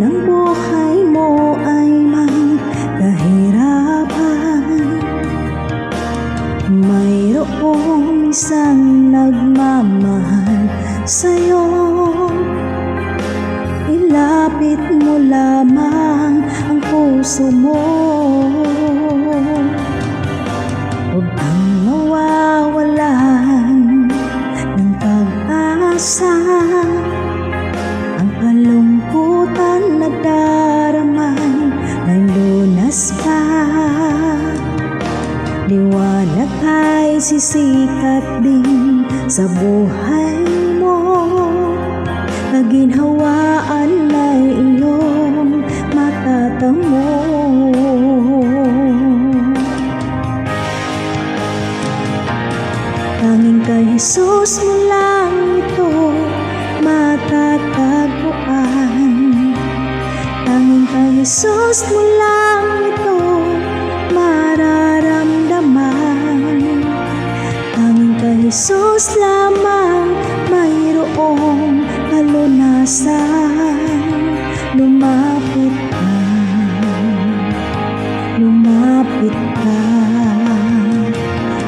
ng buhay mo ay may kahirapan, mayroong isang nagmamahal sa'yo. Ilapit mo lamang ang puso mo, huwag kang mawawalan ng pag-asa. Ang kalungkutan na daramay may lunas pa. Liwanag ay sisikat din sa buhay mo. Kaginhawaan ay iyong matatamo. Tanging kay Jesus mo lang ito matatagpuan. Tanging kay Jesus mo lang ito mararamdaman. Tanging kay Jesus lamang mayroong kalunasan. Lumapit ka, lumapit ka.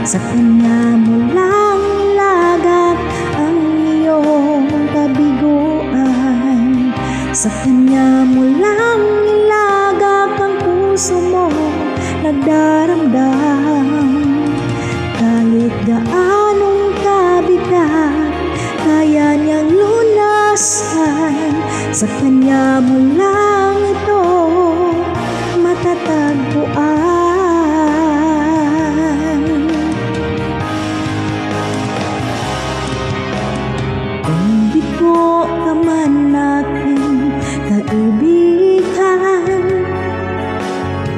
Sa Kanya mo lang ilagak ang iyong kabiguan. Sa Kanya mo lang ilagak ang puso mo nagdaramdam. Kahit gaanong kabigat, kaya niyang lunasan. Sa Kanya mo lang ito matatagpuan. Kung bigo ka man aking kaibigan,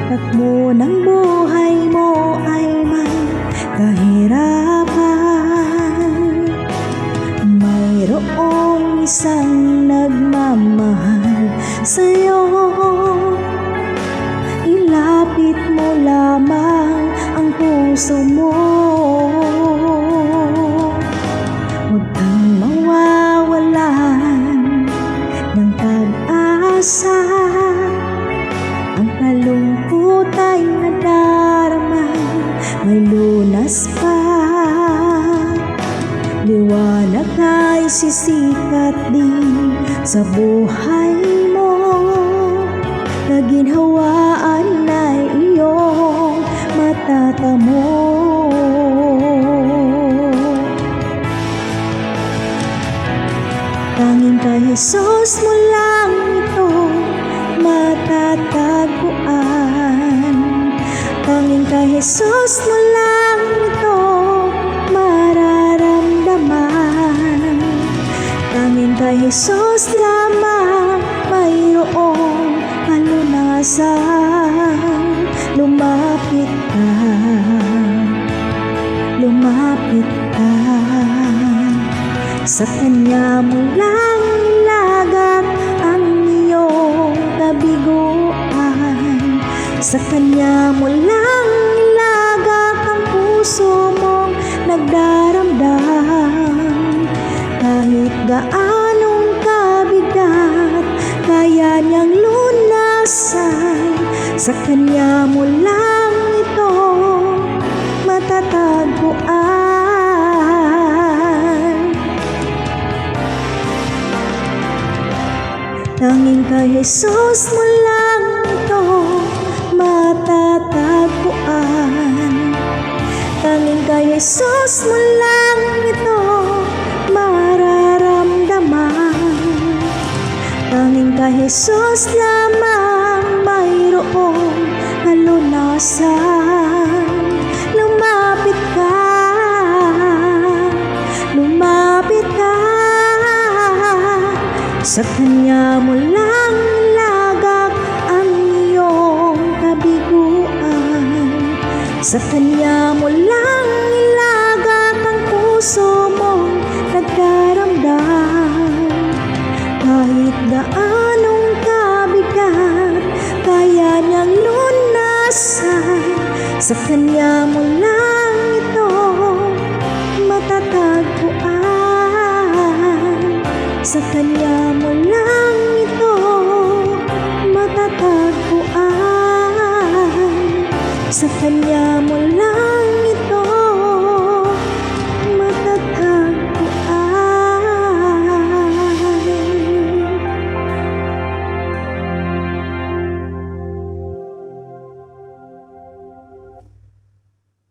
takbo ng buhay mo ay may kahirapan, mayroong isang nagmamahal sa'yo. Ilapit mo lamang ang puso mo, huwag kang mawawalan ng pag-asa. Ang kalungkot ay nadaramay may lunas pa. Liwanag ay sisikat din sa buhay mo. Kaginhawaan ay iyong matatamo. Tanging kay Jesus mo lang ito matatagpuan. Tanging kay Jesus mo lang ito mararamdaman. Tanging kay Jesus lamang mayroong kalunasan. Lumapit ka, lumapit ka. Sa Kanya mo lang ilagak ang iyong kabiguan. Sa Kanya mo lang ilagak ang puso mong nagdaramdam. Kahit gaanong kabigat, kaya niyang lunasan. Sa Kanya mo lang ito matatagpuan. Tanging kay Jesus mo lang ito matatagpuan. Tanging kay Jesus mo lang ito mararamdaman. Tanging kay Jesus lamang mayroong kalunasan. Lumapit ka, lumapit ka. Sa Kanya mo lang ilagak ang iyong kabiguan. Sa Kanya mo lang ilagak ang puso mong nagdaramdam. Kahit gaanong kabigat, kaya niyang lunasan. Sa Kanya mo lang